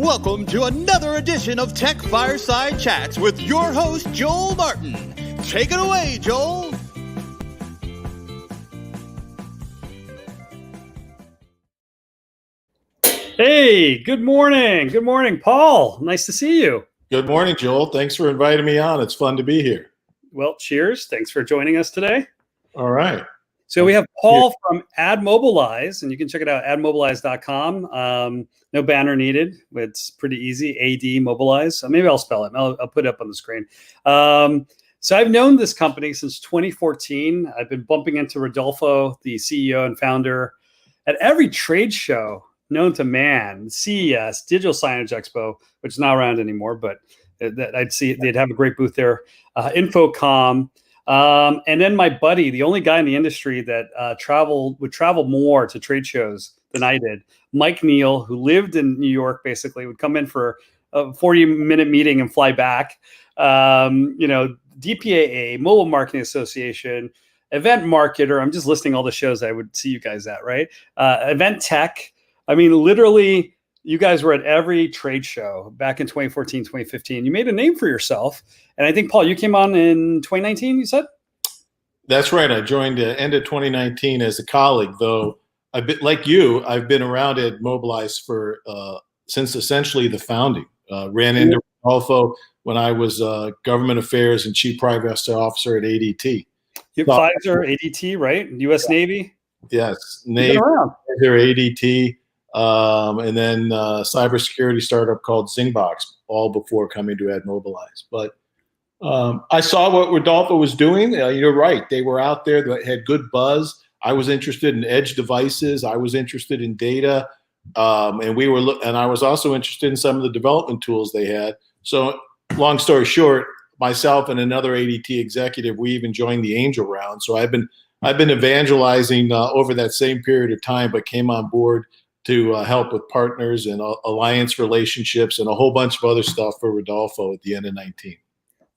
Welcome to another edition of Tech Fireside Chats with your host, Joel Martin. Take it away, Joel. Hey, good morning. Good morning, Paul. Nice to see you. Good morning, Joel. Thanks for inviting me on. It's fun to be here. Well, cheers. Thanks for joining us today. All right. So we have Paul from AdMobilize, and you can check it out at admobilize.com. No banner needed. It's pretty easy. AD Mobilize. Maybe I'll spell it. I'll put it up on the screen. So I've known this company since 2014. I've been bumping into Rodolfo, the CEO and founder, at every trade show known to man, CES, Digital Signage Expo, which is not around anymore, but I'd see they'd have a great booth there. Infocom. And then my buddy, the only guy in the industry that would travel more to trade shows than I did, Mike Neal, who lived in New York, basically would come in for a 40-minute meeting and fly back. DPAA, Mobile Marketing Association, Event Marketer. I'm just listing all the shows I would see you guys at, right? Event Tech. I mean, literally, you guys were at every trade show back in 2014, 2015. You made a name for yourself. And I think, Paul, you came on in 2019, you said? That's right. I joined end of 2019 as a colleague, though, a bit like you, I've been around at Mobilize since essentially the founding. Ran into Rodolfo when I was government affairs and chief privacy officer at ADT. You're Pfizer, ADT, right? U.S. Navy? Yes, Navy, ADT. And then cybersecurity startup called Zingbox, all before coming to AdMobilize. But I saw what Rodolfo was doing. You're right. They were out there that had good buzz. I was interested in edge devices. I was interested in data. And I was also interested in some of the development tools they had. So long story short, myself and another ADT executive, we even joined the angel round. So I've been evangelizing over that same period of time, but came on board to help with partners and alliance relationships and a whole bunch of other stuff for Rodolfo at the end of 19.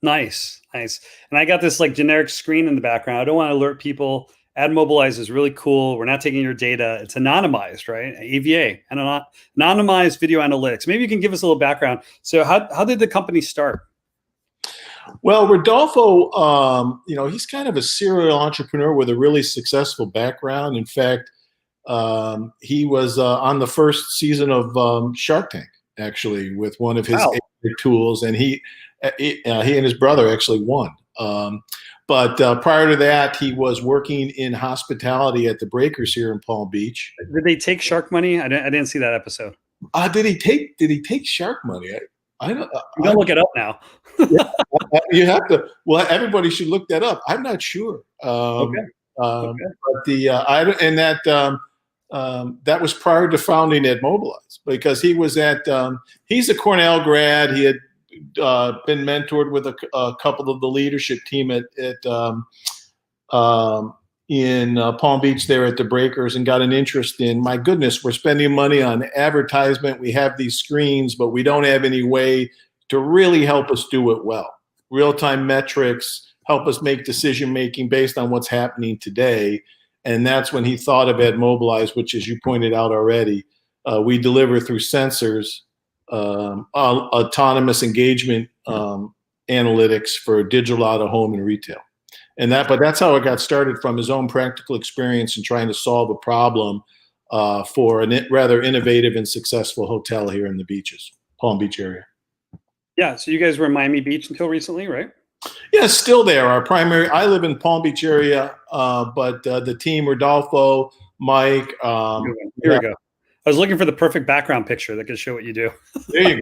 Nice. And I got this like generic screen in the background. I don't want to alert people. AdMobilize is really cool. We're not taking your data. It's anonymized, right? AVA, anonymized video analytics. Maybe you can give us a little background. So how did the company start? Well, Rodolfo, he's kind of a serial entrepreneur with a really successful background. In fact, he was on the first season of Shark Tank, actually, with one of his tools, and he and his brother actually won. But prior to that, he was working in hospitality at the Breakers here in Palm Beach. Did they take shark money? I didn't see that episode. Did he take shark money? I don't. You gotta look it up now. You have to. Well, everybody should look that up. I'm not sure. Okay. But that was prior to founding AdMobilize, because he was he's a Cornell grad. He had been mentored with a couple of the leadership team in Palm Beach there at the Breakers, and got an interest in, my goodness, we're spending money on advertisement. We have these screens, but we don't have any way to really help us do it well. Real-time metrics help us make decision-making based on what's happening today. And that's when he thought of AdMobilize, which, as you pointed out already, we deliver through sensors, autonomous engagement analytics for digital out of home and retail. But that's how it got started, from his own practical experience in trying to solve a problem for a rather innovative and successful hotel here in the beaches, Palm Beach area. Yeah, so you guys were in Miami Beach until recently, right? Yeah, still there. I live in Palm Beach area, but the team, Rodolfo, Mike. Here we go. I was looking for the perfect background picture that could show what you do. There you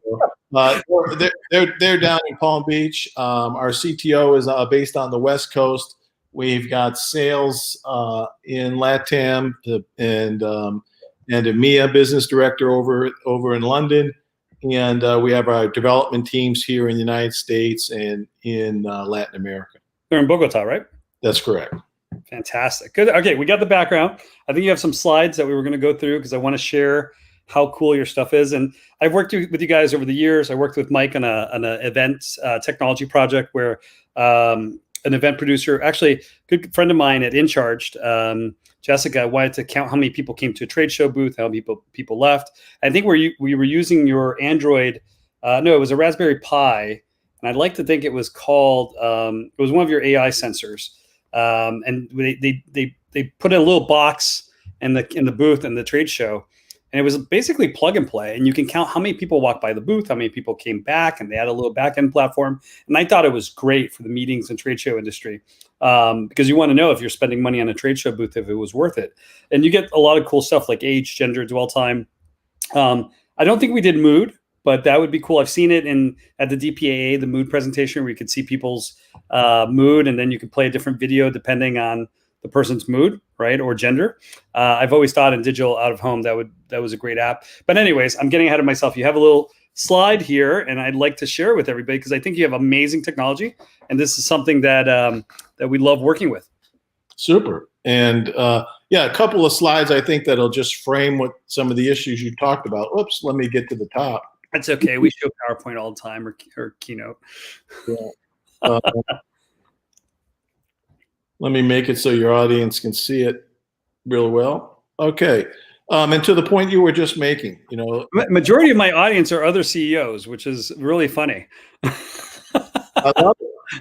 go. They're down in Palm Beach. Our CTO is based on the West Coast. We've got sales in LATAM and EMEA business director over in London. And we have our development teams here in the United States and in Latin America. They're in Bogota, right? That's correct. Fantastic. Good. Okay, we got the background. I think you have some slides that we were going to go through because I want to share how cool your stuff is. And I've worked with you guys over the years. I worked with Mike on an event technology project where an event producer, actually a good friend of mine at InCharged, Jessica, wanted to count how many people came to a trade show booth, how many people left. I think we were using your Android. No, it was a Raspberry Pi, and I'd like to think it was called. It was one of your AI sensors, and they put a little box in the booth in the trade show, and it was basically plug and play. And you can count how many people walked by the booth, how many people came back, and they had a little back end platform. And I thought it was great for the meetings and trade show industry, because you want to know if you're spending money on a trade show booth, if it was worth it. And you get a lot of cool stuff like age, gender, dwell time. I don't think we did mood, but that would be cool. I've seen it at the DPAA, the mood presentation, where you could see people's mood, and then you could play a different video depending on the person's mood, right, or gender. I've always thought in digital out of home that was a great app. But anyways, I'm getting ahead of myself. You have a little slide here, and I'd like to share it with everybody because I think you have amazing technology, and this is something that we love working with. Super. And a couple of slides I think that'll just frame what some of the issues you talked about. Oops, let me get to the top. That's okay. We show PowerPoint all the time or Keynote. Yeah. Let me make it so your audience can see it real well. Okay. And to the point you were just making, majority of my audience are other CEOs, which is really funny. I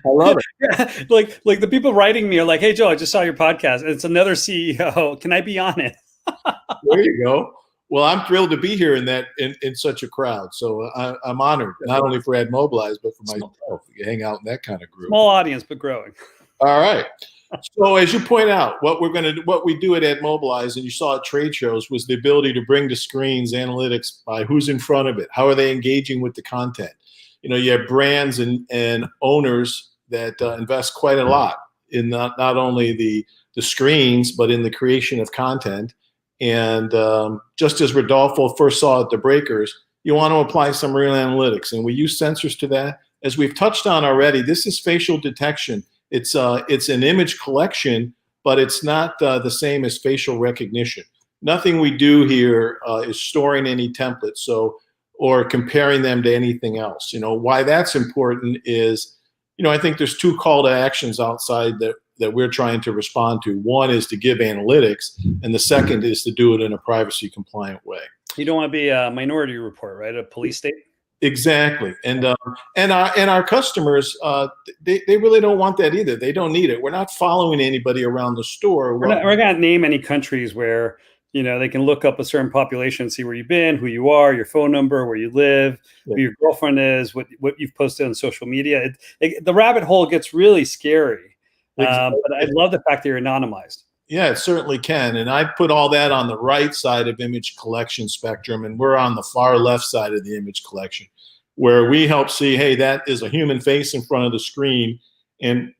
love it. Yeah, like the people writing me are like, "Hey, Joe, I just saw your podcast. It's another CEO. Can I be on it?" There you go. Well, I'm thrilled to be here in such a crowd. So I'm honored, not only for AdMobilize, but for myself. You hang out in that kind of group. Small audience, but growing. All right. So as you point out, what we do at AdMobilize, and you saw at trade shows, was the ability to bring to screens analytics by who's in front of it, how are they engaging with the content. You have brands and owners that invest quite a lot in not only the screens, but in the creation of content. And just as Rodolfo first saw at the breakers, you want to apply some real analytics, and we use sensors to that. As we've touched on already, this is facial detection. It's an image collection, but it's not the same as facial recognition. Nothing we do here is storing any templates, or comparing them to anything else. Why that's important is, I think there's two call to actions outside that we're trying to respond to. One is to give analytics, and the second is to do it in a privacy compliant way. You don't want to be a minority report, right? A police state. Exactly, and our customers, they really don't want that either. They don't need it. We're not following anybody around the store. We're not going to name any countries where they can look up a certain population, see where you've been, who you are, your phone number, where you live, who your girlfriend is, what you've posted on social media. The rabbit hole gets really scary, exactly. But I love the fact that you're anonymized. Yeah, it certainly can. And I put all that on the right side of image collection spectrum, and we're on the far left side of the image collection, where we help see, hey, that is a human face in front of the screen, and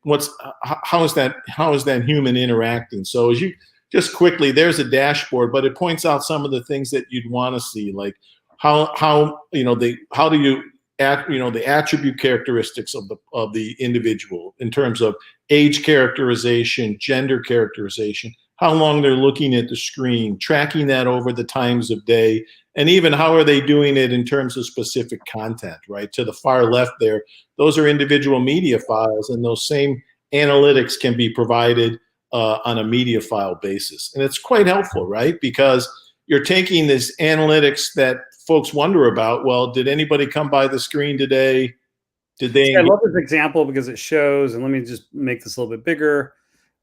how is that human interacting? So as you just quickly, there's a dashboard, but it points out some of the things that you'd want to see, like how do you the attribute characteristics of the individual in terms of age characterization, gender characterization, how long they're looking at the screen, tracking that over the times of day, and even how are they doing it in terms of specific content, right? To the far left there, those are individual media files, and those same analytics can be provided on a media file basis. And it's quite helpful, right? Because you're taking this analytics that folks wonder about. Well, did anybody come by the screen today? Did they? I love this example because it shows, and let me just make this a little bit bigger.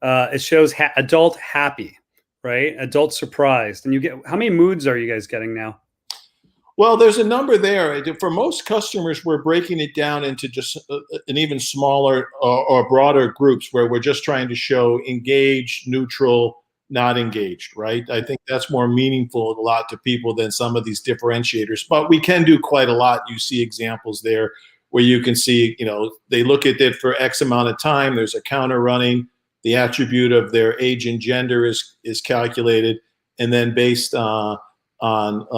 It shows adult happy, right? Adult surprised. And you get, how many moods are you guys getting now? Well, there's a number there. For most customers, we're breaking it down into just an even smaller or broader groups where we're just trying to show engaged, neutral, not engaged, right? I think that's more meaningful a lot to people than some of these differentiators, but we can do quite a lot. You see examples there where you can see, they look at it for X amount of time. There's a counter running. The attribute of their age and gender is calculated, and then based on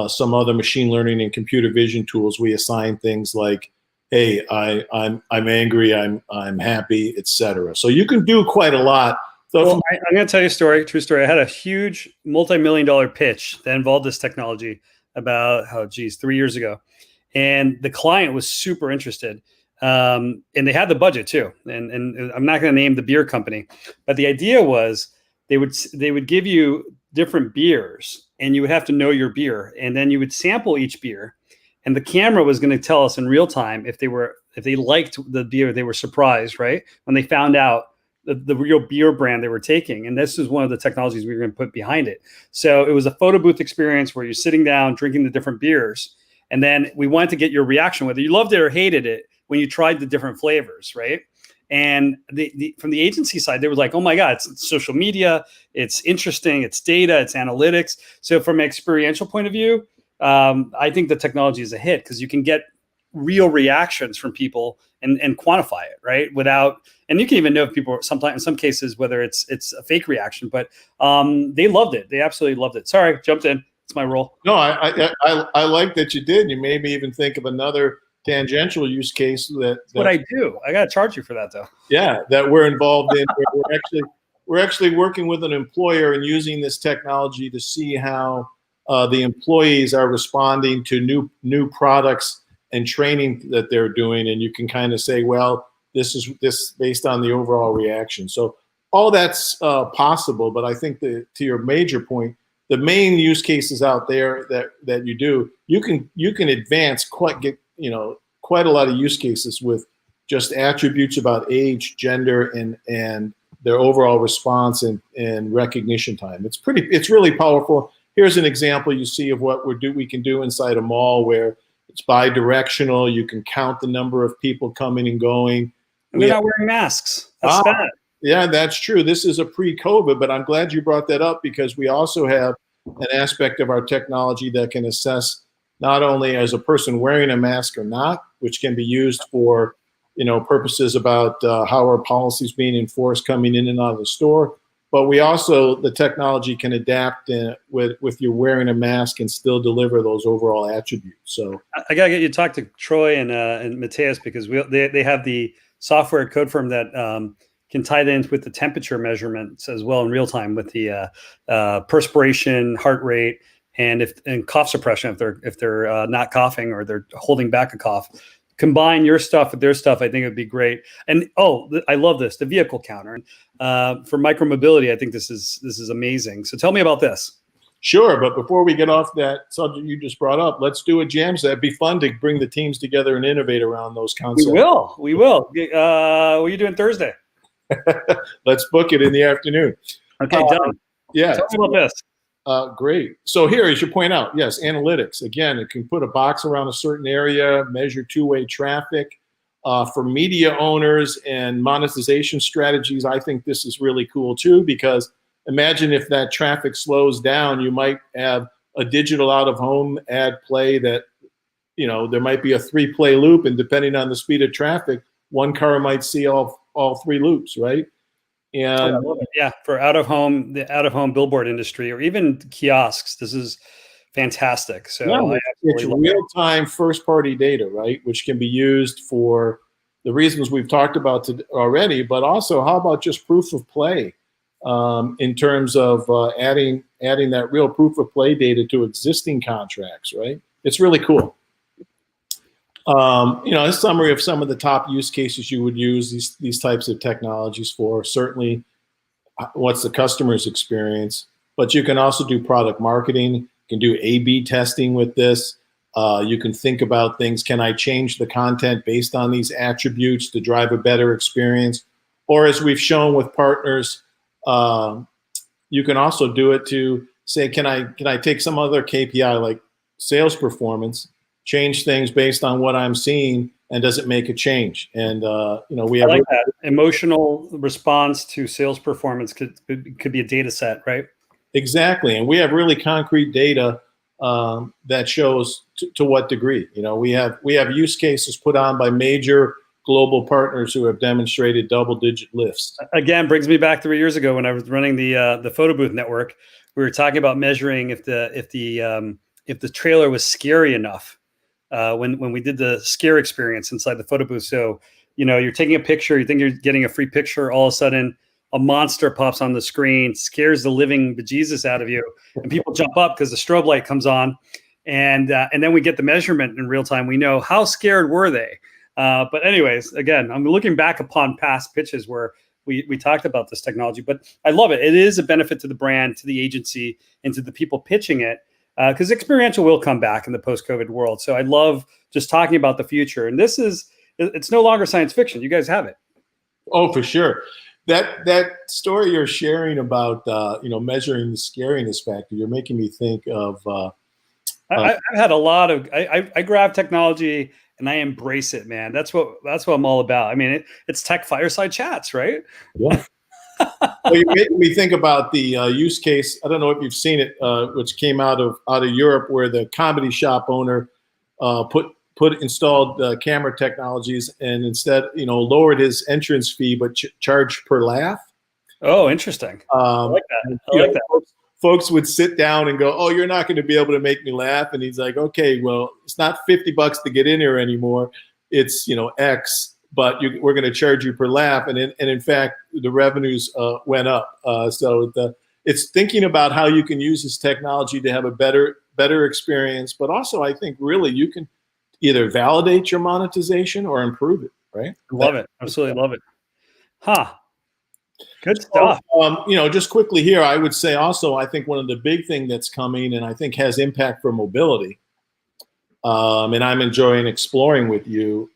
some other machine learning and computer vision tools, we assign things like, hey, I'm angry, I'm happy, etc. So you can do quite a lot. So well, I'm going to tell you a story, true story. I had a huge multi-million-dollar pitch that involved this technology about 3 years ago, and the client was super interested. and they had the budget too. And I'm not going to name the beer company, but the idea was they would give you different beers, and you would have to know your beer, and then you would sample each beer, and the camera was going to tell us in real time if they liked the beer. They were surprised, right, when they found out the real beer brand they were taking. And this is one of the technologies we were going to put behind it. So it was a photo booth experience where you're sitting down drinking the different beers, and then we wanted to get your reaction, whether you loved it or hated it, when you tried the different flavors, right? And from the agency side, they were like, oh my God, it's social media, it's interesting, it's data, it's analytics. So from an experiential point of view, I think the technology is a hit because you can get real reactions from people and quantify it, right? And you can even know if people sometimes, in some cases, whether it's a fake reaction, but they loved it. They absolutely loved it. Sorry, jumped in. It's my role. No, I like that you did. You made me even think of another tangential use case that's what I do. I got to charge you for that though. Yeah, that we're involved in. We're actually working with an employer and using this technology to see how the employees are responding to new products and training that they're doing. And you can kind of say, well, this is based on the overall reaction. So all that's possible. But I think to your major point, the main use cases out there that you do, you can advance quite a lot of use cases with just attributes about age, gender, and their overall response and recognition time. It's really powerful. Here's an example you see of what we can do inside a mall where it's bi-directional. You can count the number of people coming and going. And they're not wearing masks. That's bad. Yeah, that's true. This is a pre-COVID, but I'm glad you brought that up because we also have an aspect of our technology that can assess not only as a person wearing a mask or not, which can be used for, purposes about how our policies being enforced coming in and out of the store, but the technology can adapt with you wearing a mask and still deliver those overall attributes. So I gotta get you to talk to Troy and Mateus because they have the software code firm that can tie that in with the temperature measurements as well in real time with the perspiration, heart rate, and cough suppression if they're not coughing or they're holding back a cough. Combine your stuff with their stuff, I think it'd be great. And I love this, the vehicle counter. For micromobility, I think this is amazing. So tell me about this. Sure, but before we get off that subject you just brought up, let's do a jam set. It'd be fun to bring the teams together and innovate around those concepts. We will. What are you doing Thursday? Let's book it in the afternoon. Okay, done. Yeah. Tell me about this. Great. So here, as you point out, yes, analytics. Again, it can put a box around a certain area, measure two-way traffic. For media owners and monetization strategies, I think this is really cool too, because imagine if that traffic slows down, you might have a digital out-of-home ad play that, there might be a 3-play loop, and depending on the speed of traffic, one car might see all 3 loops, right? And for the out-of-home billboard industry or even kiosks, this is fantastic. So it's real-time first-party data, right, which can be used for the reasons we've talked about already, but also how about just proof of play in terms of adding that real proof of play data to existing contracts, right? It's really cool. A summary of some of the top use cases you would use these types of technologies for. Certainly, what's the customer's experience, but you can also do product marketing. You can do A/B testing with this. You can think about things. Can I change the content based on these attributes to drive a better experience? Or as we've shown with partners, you can also do it to say, can I take some other KPI like sales performance, change things based on what I'm seeing, and does it make a change? And we have that emotional response to sales performance could be a data set, right? Exactly, and we have really concrete data that shows to what degree. We have use cases put on by major global partners who have demonstrated double-digit lifts. Again, brings me back 3 years ago when I was running the photo booth network. We were talking about measuring if the trailer was scary enough. When we did the scare experience inside the photo booth. So, you're taking a picture, you think you're getting a free picture, all of a sudden a monster pops on the screen, scares the living bejesus out of you, and people jump up because the strobe light comes on, and then we get the measurement in real time. We know how scared were they. But anyways, again, I'm looking back upon past pitches where we talked about this technology, but I love it. It is a benefit to the brand, to the agency, and to the people pitching it, because experiential will come back in the post-COVID world. So I love just talking about the future. And it's no longer science fiction. You guys have it. Oh, for sure. That story you're sharing about measuring the scariness factor, you're making me think of. I've had a lot of. I grab technology and I embrace it, man. That's what I'm all about. I mean, it's tech fireside chats, right? Yeah. Well, you're making me think about the use case. I don't know if you've seen it, which came out of Europe, where the comedy shop owner installed camera technologies, and instead, lowered his entrance fee, but charged per laugh. Oh, interesting. I like that. I like that. Folks would sit down and go, "Oh, you're not going to be able to make me laugh," and he's like, "Okay, well, it's not $50 to get in here anymore. It's X, but we're going to charge you per laugh." And in fact, the revenues went up. So it's thinking about how you can use this technology to have a better experience, but also I think really you can either validate your monetization or improve it. Right? Love it. Absolutely love it. Huh. Good stuff. Just quickly here, I would say also, I think one of the big thing that's coming and I think has impact for mobility, and I'm enjoying exploring with you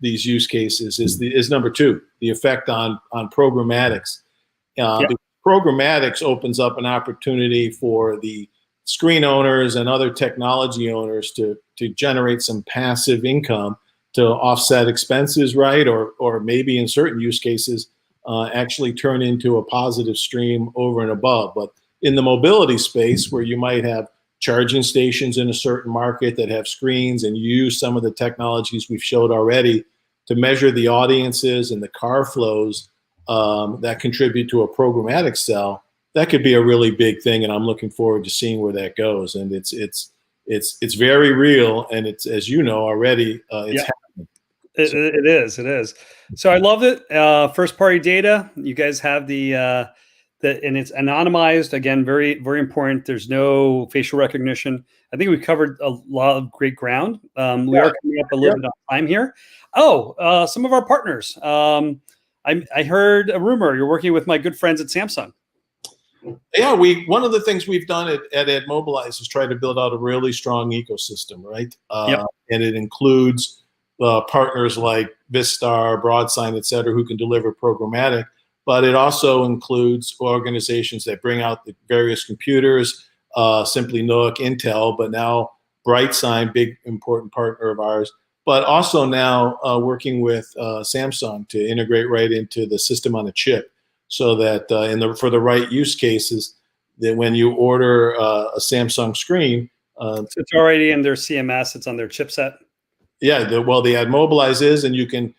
these use cases is number 2, the effect on programmatics. The programmatics opens up an opportunity for the screen owners and other technology owners to generate some passive income to offset expenses, right? Or maybe in certain use cases, actually turn into a positive stream over and above. But in the mobility space, where you might have charging stations in a certain market that have screens, and you use some of the technologies we've showed already to measure the audiences and the car flows that contribute to a programmatic sell, that could be a really big thing. And I'm looking forward to seeing where that goes. And it's very real, and it's, as you know already, it's happening. It is. So I love it. First party data. You guys have and it's anonymized. Again, very, very important. There's no facial recognition. I think we've covered a lot of great ground. We are coming up a little bit on time here. Some of our partners. I heard a rumor you're working with my good friends at Samsung. Yeah, one of the things we've done at AdMobilize is try to build out a really strong ecosystem, right? And it includes partners like Vistar, Broadsign, et cetera, who can deliver programmatic, but it also includes organizations that bring out the various computers, simply DOOH, Intel, but now BrightSign, big important partner of ours, but also now working with Samsung to integrate right into the system on a chip, so that for the right use cases, that when you order a Samsung screen, so it's already in their CMS, it's on their chipset. Yeah, the AdMobilize is, and you can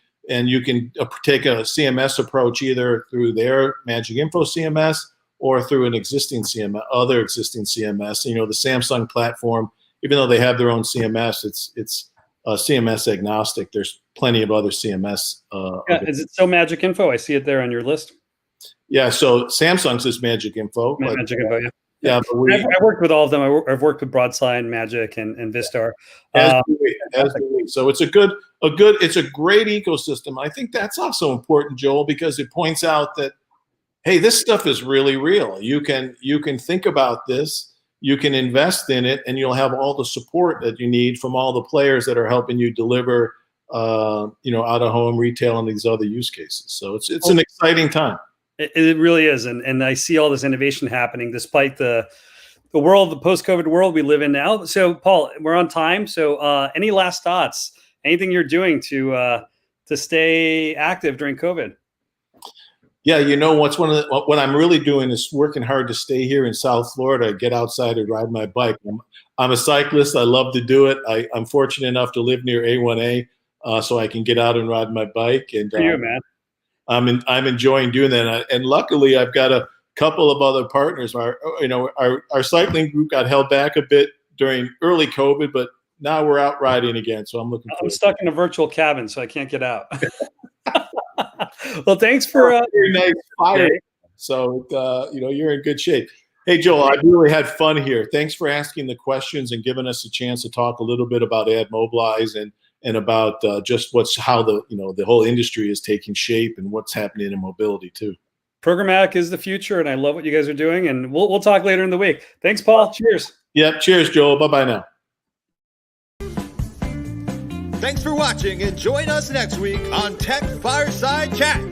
take a CMS approach either through their Magic Info CMS or through an existing CMS, other existing CMS. The Samsung platform, even though they have their own CMS, it's CMS agnostic. There's plenty of other CMS. Is it so Magic Info? I see it there on your list. Yeah, so Samsung's is Magic Info. Magic Info, yeah. Yeah, but I've worked with all of them. I've worked with Broadsign, Magic, and Vistar. As do we. So it's a great ecosystem. I think that's also important, Joel, because it points out that, hey, this stuff is really real. You can think about this, you can invest in it, and you'll have all the support that you need from all the players that are helping you deliver, out of home retail and these other use cases. So it's an exciting time. It really is, and I see all this innovation happening despite the world, the post-COVID world we live in now. So, Paul, we're on time. So, any last thoughts? Anything you're doing to stay active during COVID? Yeah, what I'm really doing is working hard to stay here in South Florida, get outside and ride my bike. I'm a cyclist. I love to do it. I'm fortunate enough to live near A1A, so I can get out and ride my bike. And for you, man. I'm enjoying doing that, and luckily I've got a couple of other partners. Our cycling group got held back a bit during early COVID, but now we're out riding again. So I'm looking forward. I'm stuck in a virtual cabin, so I can't get out. Well, thanks for very nice fire. So you're in good shape. Hey, Joel, I really had fun here. Thanks for asking the questions and giving us a chance to talk a little bit about AdMobilize and about just how the whole industry is taking shape and what's happening in mobility too. Programmatic is the future, and I love what you guys are doing. And we'll talk later in the week. Thanks, Paul. Cheers. Yep. Cheers, Joel. Bye-bye now. Thanks for watching, and join us next week on Tech Fireside Chats.